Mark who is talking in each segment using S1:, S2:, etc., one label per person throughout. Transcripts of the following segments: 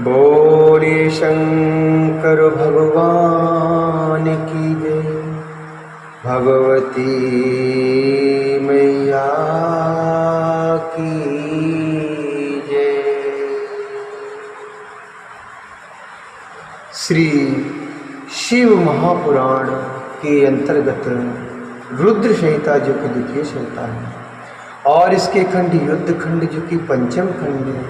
S1: बोले शंकर भगवान की जय। भगवती मैया की जय। श्री शिव महापुराण के अंतर्गत रुद्र संहिता जो कि द्वितीय संहिता है और इसके खंड युद्ध खंड जो कि पंचम खंड है,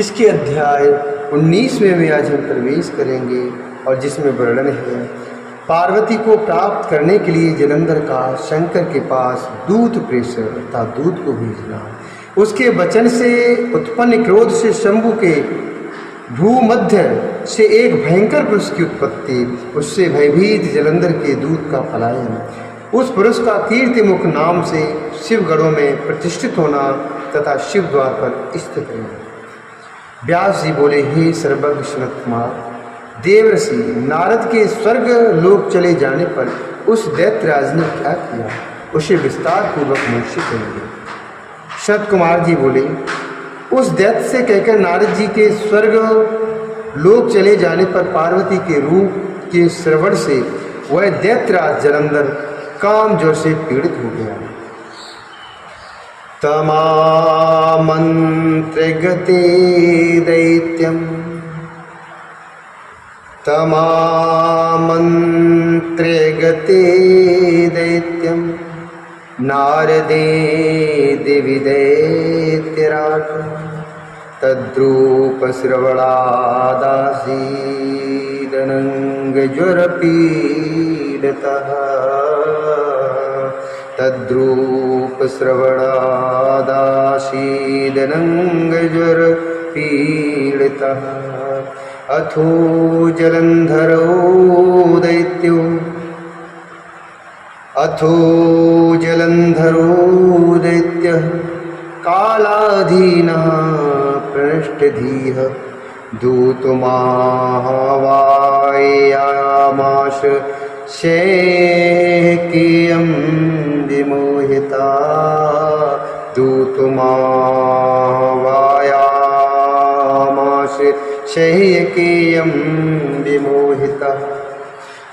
S1: इसके अध्याय 19वें में आज हम प्रवेश करेंगे और जिसमें वर्णन है पार्वती को प्राप्त करने के लिए जलंधर का शंकर के पास दूत प्रेषण अर्थात दूत को भेजना, उसके वचन से उत्पन्न क्रोध से शंभु के भूमध्य से एक भयंकर पुरुष की उत्पत्ति, उससे भयभीत जलंधर के दूत का पलायन, उस पुरुष का कीर्तिमुख नाम से शिवगढ़ों में प्रतिष्ठित होना तथा शिव द्वार पर स्थित रहना। व्यास जी बोले, हे सर्वज्ञ सनत कुमार, देवर्षि नारद के स्वर्ग लोक चले जाने पर उस दैत्यराज ने क्या किया, उसे विस्तार पूर्वक मुझसे कहेंगे। सनत कुमार जी बोले, उस दैत्य से कहकर नारद जी के स्वर्ग लोक चले जाने पर पार्वती के रूप के श्रवण से वह दैत्यराज जलंधर काम जोर से पीड़ित हो गया। तमामंत्रगते दैत्यम नारदे देवी दैत्यराज तद्रूप श्रवणादासीदनंगज्वरपीडितः श्रवणादासीदनंगज्वरपीडितः अथो जलंधरो दैत्यः कालाधीनः प्रणष्टधीः दूतमाहवायामाश शैकेयं विमोहिता दूतमाहवायामाश शैकेयं विमोहिता।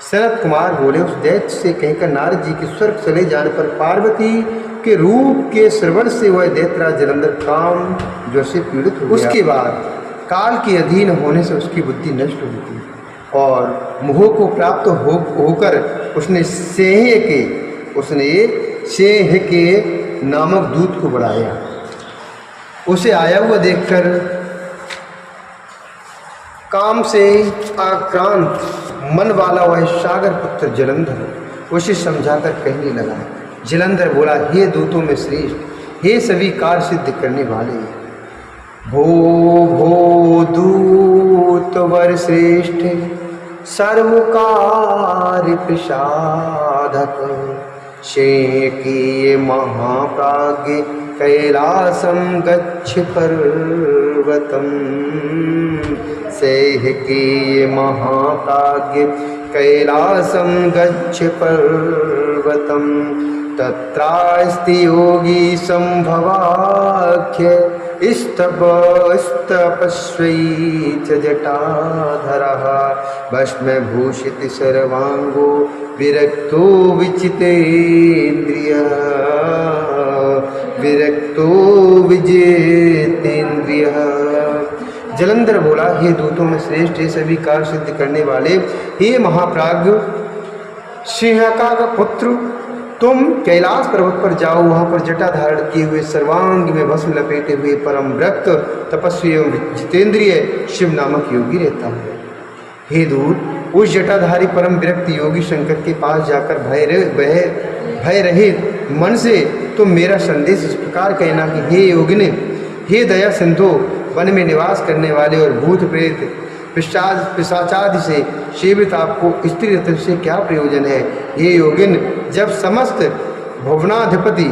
S1: सनत कुमार बोले, उस दैत्य से कहकर नारद जी के स्वर्ग चले जाने पर पार्वती के रूप के श्रवण से वह दैत्यराज जलंधर काम जो से पीड़ित हो गया। उसके बाद काल के अधीन होने से उसकी बुद्धि नष्ट हुई थी और मोह को प्राप्त होकर उसने सेह के नामक दूत को बढ़ाया। उसे आया हुआ देखकर काम से आक्रांत मन वाला वह सागर पुत्र जलंधर उसे समझाकर कहने लगा। जलंधर बोला, हे दूतों में श्रेष्ठ, हे सभी कार्य सिद्ध करने वाले, भो दूत वर श्रेष्ठ सर्व कार्य प्रसाधक शेकीय महाप्राज्ञ कैलासम गच्छ पर्वतम सेहकीय महाप्राज्ञ कैलासम गच्छ पर्वतम तत्रास्ति योगी संभवाख्य स्तपस्वैच जटाधरः भस्मभूषित सर्वांगो विरक्तो विजितेन्द्रियः। जलंधर बोला, हे दूतों में श्रेष्ठ, हे सभी कार्य सिद्ध करने वाले, हे महाप्राज्ञ सिंहका का पुत्र, तुम कैलाश पर्वत पर जाओ। वहाँ पर जटा धारण किए हुए सर्वांग में भस्म लपेटे हुए परम व्रत तपस्वी एवं जितेंद्रिय शिव नामक योगी रहता है। हे दूत, उस जटाधारी परम विरक्त योगी शंकर के पास जाकर भय रहित मन से तुम मेरा संदेश इस प्रकार कहना कि हे योगिने, हे दया सिंधु, वन में निवास करने वाले और भूत प्रेत पिशाचादि से सेवित आपको स्त्री रत्न से क्या प्रयोजन है। ये योगिन, जब समस्त भुवनाधिपति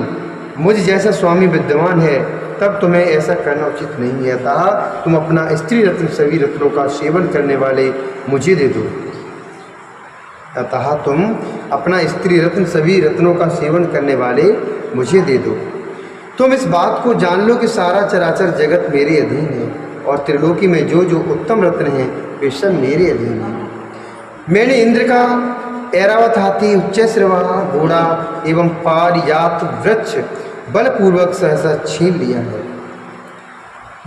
S1: मुझ जैसा स्वामी विद्यमान है तब तुम्हें ऐसा करना उचित नहीं है। अतः तुम अपना स्त्री रत्न सभी रत्नों का सेवन करने वाले मुझे दे दो। अतः तुम अपना स्त्री रत्न सभी रत्नों का सेवन करने वाले मुझे दे दो। तुम इस बात को जान लो कि सारा चराचर जगत मेरे अधीन है और त्रिलोकी में जो जो उत्तम रत्न हैं वे सब मेरे अधीन हैं। मैंने इंद्र का ऐरावत हाथी, उच्चैश्रवा घोड़ा एवं पारिजात वृक्ष बलपूर्वक सहसा छीन लिया है।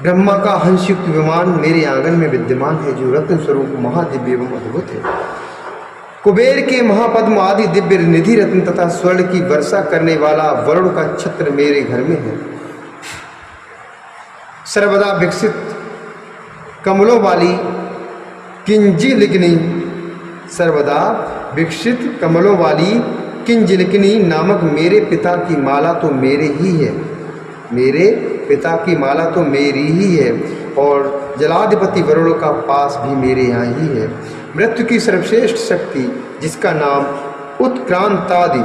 S1: ब्रह्मा का हंसयुक्त विमान मेरे आंगन में विद्यमान है, जो रत्न स्वरूप महादिव्य एवं अद्भुत है। कुबेर के महापद्म आदि दिव्य निधि रत्न तथा स्वर्ण की वर्षा करने वाला वरुण का छत्र मेरे घर में है। सर्वदा विकसित कमलों वाली किंजिलिकनी, सर्वदा विकसित कमलों वाली किंजिलिकनी नामक मेरे पिता की माला तो मेरे ही है, मेरे पिता की माला तो मेरी ही है, और जलाधिपति वरुण का पास भी मेरे यहाँ ही है। मृत्यु की सर्वश्रेष्ठ शक्ति जिसका नाम उत्क्रांतादि,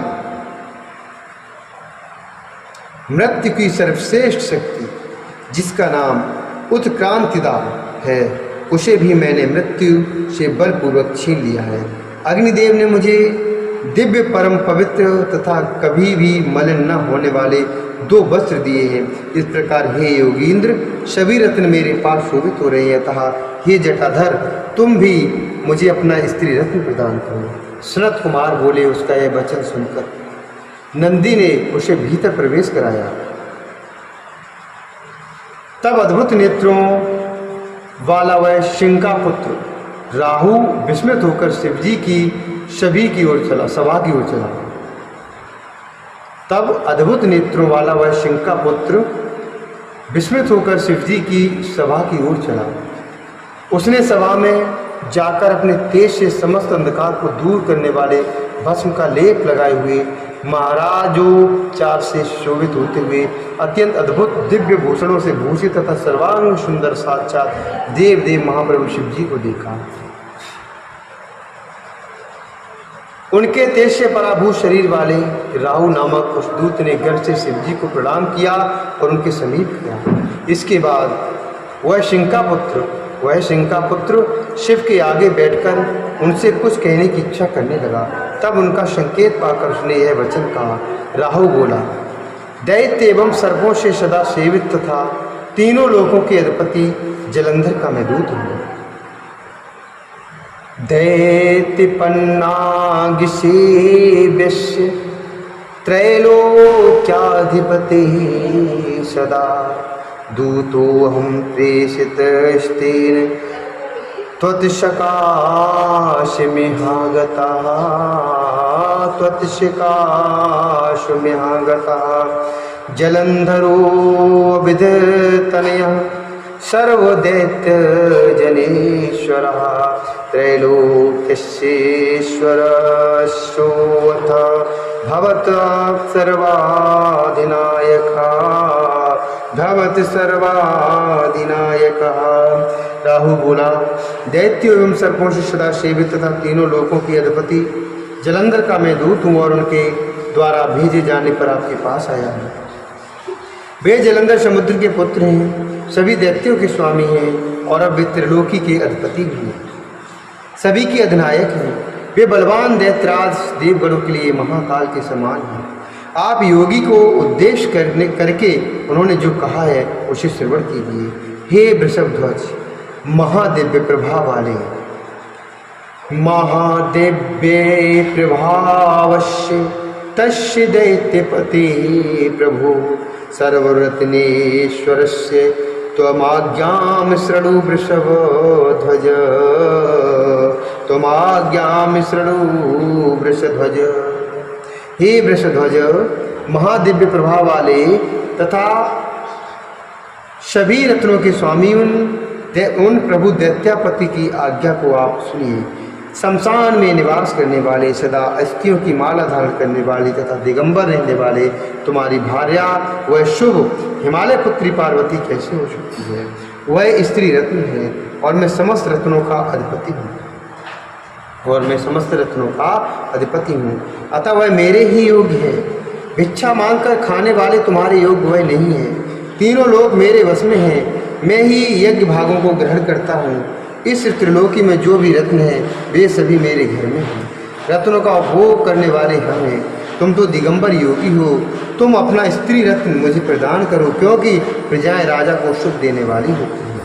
S1: मृत्यु की सर्वश्रेष्ठ शक्ति जिसका नाम उत्क्रांतिदा है, उसे भी मैंने मृत्यु से बलपूर्वक छीन लिया है। अग्निदेव ने मुझे दिव्य परम पवित्र तथा कभी भी मलिन न होने वाले 2 वस्त्र दिए हैं। इस प्रकार हे योगींद्र, सभी रत्न मेरे पास शोभित हो रहे हैं। अतः हे जटाधर, तुम भी मुझे अपना स्त्री रत्न प्रदान करो। सनत कुमार बोले। उसका यह वचन सुनकर नंदी ने उसे भीतर प्रवेश कराया। तब अद्भुत नेत्रों वाला वह शिंका पुत्र राहु विस्मित होकर शिवजी की सभी की ओर चला, सभा की ओर चला। तब अद्भुत नेत्रों वाला वह शिंका पुत्र विस्मित होकर शिवजी की सभा की ओर चला। उसने सभा में जाकर अपने तेज से समस्त अंधकार को दूर करने वाले भस्म का लेप लगाए हुए महाराजोपचार से शोभित होते हुए अत्यंत अद्भुत दिव्य भूषणों से भूषित तथा सर्वांग सुंदर साक्षात देव देव महाप्रभु शिव जी को देखा। उनके तेज से पराभूत शरीर वाले राहु नामक उस दूत ने गर्व से शिव जी को प्रणाम किया और उनके समीप किया। इसके बाद वह शिंका पुत्र शिव के आगे बैठकर उनसे कुछ कहने की इच्छा करने लगा। तब उनका संकेत पाकर उसने यह वचन कहा। राहु बोला, दैत्य एवं सर्पों से सदा सेवित तथा तीनों लोकों के अधिपति जलंधर का मैं दूत हूँ। दैत्य पन्नाग सेव्यस्य त्रैलोक्याधिपति सदा दूतोऽहं प्रेषितस्तेन त्वत्सकाशमिहागतः जलंधरो विदतनयः सर्वदैत्यजनेश्वरः त्रैलोक्यस्येश्वरस्योऽथ भवत् सर्वाधिनायकः। राहु बोला, दैत्यों एवं सर्पों से सदा सेवित तथा तीनों लोकों के अधिपति जलंधर का मैं दूत हूँ और उनके द्वारा भेजे जाने पर आपके पास आया हूँ। वे जलंधर समुद्र के पुत्र हैं, सभी दैत्यों के स्वामी हैं और अब वे त्रिलोकी के अधिपति भी हैं, सभी के अधिनायक हैं। वे बलवान दैत्यराज देवगणों के लिए महाकाल के समान हैं। आप योगी को उद्देश्य करके उन्होंने जो कहा है उसे श्रवण कीजिए। हे वृषभध्वज, महादिव्य प्रभा वाले, महादिव्य प्रभावश्य तस्य दैत्यपते प्रभु सर्वरत्नेश्वरस्य त्वमाज्ञां शृणु वृषभध्वज, त्वमाज्ञां शृणु वृषध्वज। हे वृषध्वज, महादिव्य प्रभाव वाले तथा सभी रत्नों के स्वामी उन प्रभु दैत्यापति की आज्ञा को आप सुनिए। शमशान में निवास करने वाले, सदा अस्थियों की माला धारण करने वाली तथा दिगंबर रहने वाले तुम्हारी भार्या वह शुभ हिमालय पुत्री पार्वती कैसे हो सकती है? वह स्त्री रत्न है और मैं समस्त रत्नों का अधिपति हूँ। अतः वह मेरे ही योग्य है। भिक्षा मांगकर खाने वाले तुम्हारे योग्य वह नहीं है। तीनों लोग मेरे वश में हैं। मैं ही यज्ञ भागों को ग्रहण करता हूँ। इस त्रिलोकी में जो भी रत्न है वे सभी मेरे घर में हैं। रत्नों का उपभोग करने वाले हम हैं। तुम तो दिगंबर योगी हो। तुम अपना स्त्री रत्न मुझे प्रदान करो, क्योंकि प्रजाएं राजा को सुख देने वाली होती हैं।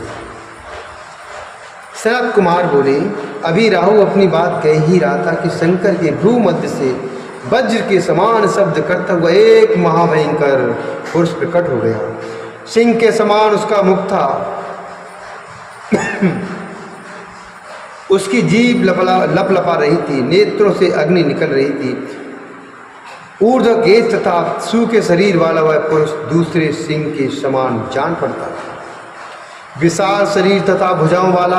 S1: सनत कुमार बोले, अभी राहु अपनी बात कह ही रहा था कि शंकर के भ्रू मध्य से वज्र के समान शब्द करता हुआ एक महाभयंकर पुरुष प्रकट हो गया। सिंह के समान उसका मुख था, उसकी जीभ लपलपा रही थी, नेत्रों से अग्नि निकल रही थी। ऊर्ध्व गेज तथा सू के शरीर वाला वह पुरुष दूसरे सिंह के समान जान पड़ता था। विशाल शरीर तथा भुजाओं वाला,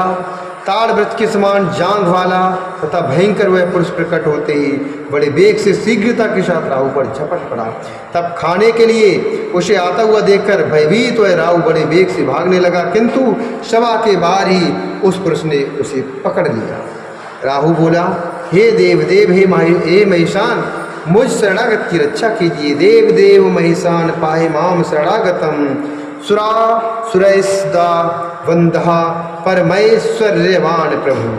S1: ताड़ वृक्ष के समान जांघ वाला तथा भयंकर वह पुरुष प्रकट होते ही बड़े वेग से शीघ्रता के साथ राहु पर झपट पड़ा। तब खाने के लिए उसे आता हुआ देखकर भयभीत वह राहु बड़े वेग से भागने लगा, किंतु सभा के बाहर ही उस पुरुष ने उसे पकड़ लिया। राहु बोला, हे देवदेव, हे महिषान, मुझ शरणागत की रक्षा कीजिए। देव देव महिषान पाहि माम शरणागतम सुरा सुरैसदा वंदहा परमैश्वर्यवान प्रभु।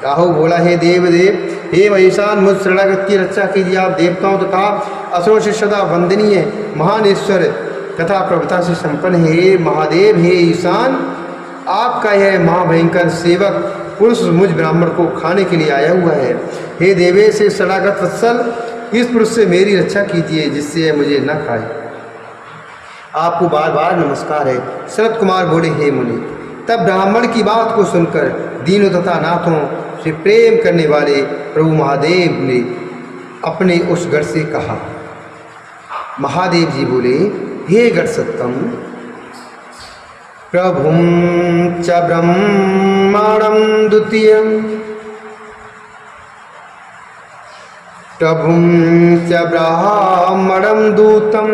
S1: राहु बोला, हे देवदेव, हे महिषान, मुझ शरणागत की रक्षा कीजिए। आप देवताओं तथा असुरों से सदा वंदनीय महान ईश्वर तथा प्रभुता से संपन्न हे महादेव, हे ईशान, आपका यह महाभयंकर सेवक पुरुष मुझ ब्राह्मण को खाने के लिए आया हुआ है। हे देवे से शरणागत वत्सल, इस पुरुष से मेरी रक्षा कीजिए जिससे मुझे न खाए। आपको बार बार नमस्कार है। शरत कुमार बोले, हे मुनि। तब ब्राह्मण की बात को सुनकर दीनों तथा नाथों से प्रेम करने वाले प्रभु महादेव ने अपने उस गढ़ से कहा। महादेव जी बोले, हे गढ़ सत्तम, प्रभुं च ब्रह्मणं द्वितीयं, प्रभुं च ब्राह्मणं दूतं,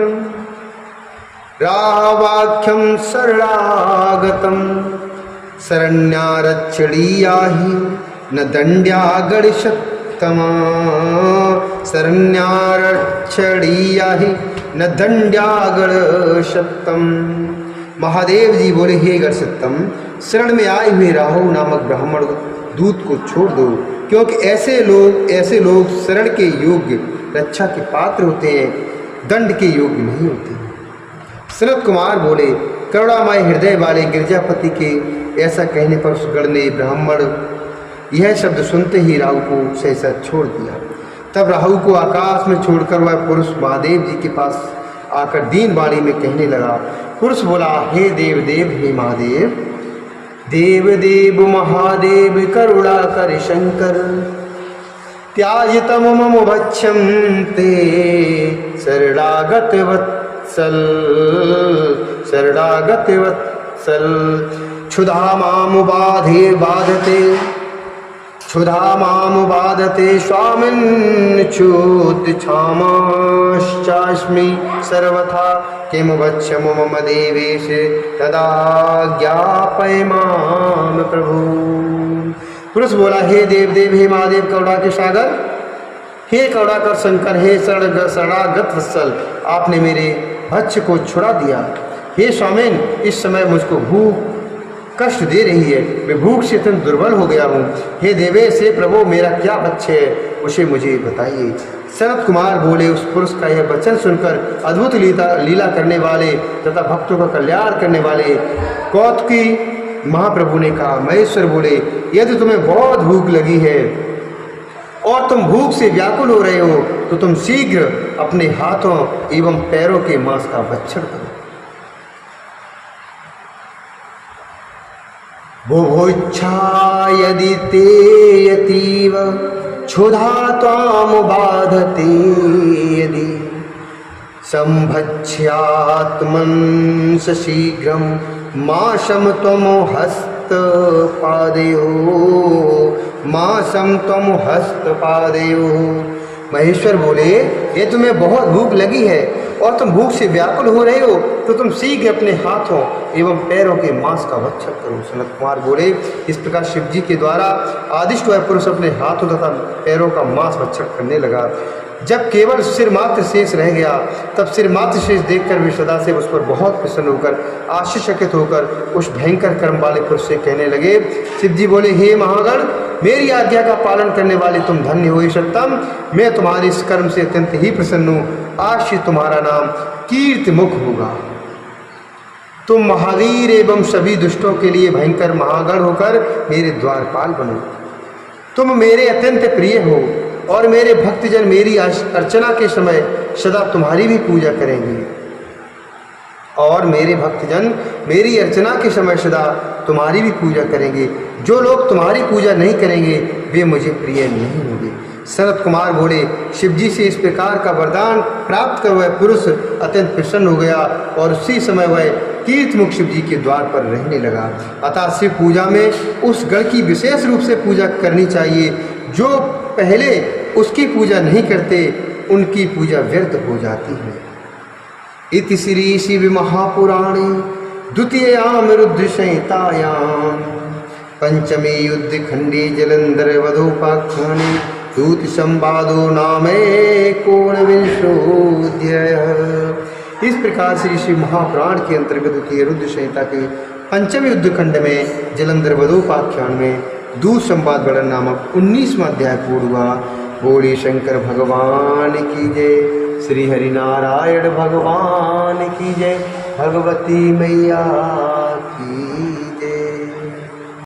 S1: रावाख्यं शरणागतं, शरण्यारक्षणीया हि न दंड्या गणशत्तमा, शरण्यारक्षणीया हि न दंड्या गणशत्तम। महादेव जी बोले, हे गणसत्तम, शरण में आए हुए राहु नामक ब्राह्मण दूत को छोड़ दो, क्योंकि ऐसे लोग शरण के योग्य, रक्षा के पात्र होते हैं, दंड के योग्य नहीं होते। सनत कुमार बोले, करुणामय हृदय वाले गिरजापति के ऐसा कहने पर उस गण ने ब्राह्मण यह शब्द सुनते ही राहु को सहसा छोड़ दिया। तब राहु को आकाश में छोड़कर वह पुरुष महादेव जी के पास आकर दीन वाणी में कहने लगा। पुरुष बोला, हे देवदेव, हे महादेव, देवदेव महादेव करुणा कर शंकर, त्याजितम मम भक्ष्यं ते शरणागत वत्सल, शरणागत वत्सल, क्षुधा माम बाधते, क्षुधा माम बाधते स्वामिन् क्षुद्क्षामाश्चास्मि सर्वथा, किम वक्ष्यम मम देवेश तदा ज्ञापय माम प्रभु। पुरुष बोला, हे देवदेव, हे महादेव करुणा के सागर, हे करुणाकर शंकर, हे शरणागत वत्सल, आपने मेरे भक्ष्य को छुड़ा दिया। हे स्वामिन, इस समय मुझको भूख कष्ट दे रही है, मैं भूख से अत्यंत दुर्बल हो गया हूँ। हे देवेश, हे प्रभु, मेरा क्या भक्ष्य है उसे मुझे बताइए। सनत कुमार बोले, उस पुरुष का यह वचन सुनकर अद्भुत लीला करने वाले तथा भक्तों का कल्याण करने वाले कौतुकी महाप्रभु ने कहा। महेश्वर बोले, यदि तुम्हें बहुत भूख लगी है और तुम भूख से व्याकुल हो रहे हो तो तुम शीघ्र अपने हाथों एवं पैरों के मांस का भक्षण करो। बुभुक्षा यदि ते यतीव क्षुधा त्वाम बाधते यदि, संभक्ष्यात्मन् शीघ्रं माशम त्वम हस्तपादयो, माशम त्वम हस्तपादयो। महेश्वर बोले, ये तुम्हें बहुत भूख लगी है और तुम भूख से व्याकुल हो रहे हो तो तुम शीघ्र अपने हाथों एवं पैरों के मांस का भक्षण करो। सनत कुमार बोले, इस प्रकार शिव जी के द्वारा आदिष्ट वह पुरुष अपने हाथों तथा पैरों का मांस भक्षण करने लगा। जब केवल सिर मात्र शेष रह गया तब सिर मात्र शेष देखकर वे सदाशिव उस पर बहुत प्रसन्न होकर आश्चर्यचकित होकर उस भयंकर कर्म वाले पुरुष से कहने लगे। शिव जी बोले, हे महागण, मेरी आज्ञा का पालन करने वाले तुम धन्य हो। सत्तम, मैं तुम्हारे इस कर्म से अत्यंत ही प्रसन्न हूँ। आज से तुम्हारा नाम कीर्ति मुख होगा। तुम महावीर एवं सभी दुष्टों के लिए भयंकर महागण होकर मेरे द्वारपाल बनो। तुम मेरे अत्यंत प्रिय हो और मेरे भक्तजन मेरी अर्चना के समय सदा तुम्हारी भी पूजा करेंगे। और मेरे भक्तजन मेरी अर्चना के समय सदा तुम्हारी भी पूजा करेंगे। जो लोग तुम्हारी पूजा नहीं करेंगे वे मुझे प्रिय नहीं होंगे। सनत कुमार बोले, शिवजी से इस प्रकार का वरदान प्राप्त कर वह पुरुष अत्यंत प्रसन्न हो गया और उसी समय वह कीर्तमुख शिवजी के द्वार पर रहने लगा। अतः शिव पूजा में उस गण की विशेष रूप से पूजा करनी चाहिए। जो पहले उसकी पूजा नहीं करते उनकी पूजा व्यर्थ हो जाती है। इति श्री शिव महापुराणे द्वितीयाम रुद्र संहितायां पंचमे युद्ध खंडे जलंधर वधोपाख्याने दूत संवादो नामे कोणविंशोऽध्यायः। इस प्रकार से श्री महापुराण के अंतर्गत द्वितीय रुद्र संहिता के पंचम युद्ध खंड में जलंधर वधोपाख्यान में दूत संवाद वर्णन नामक 19वां अध्याय पूर्ण हुआ। बोले शंकर भगवान की जय, श्री हरिनारायण भगवान की जय, भगवती मैया की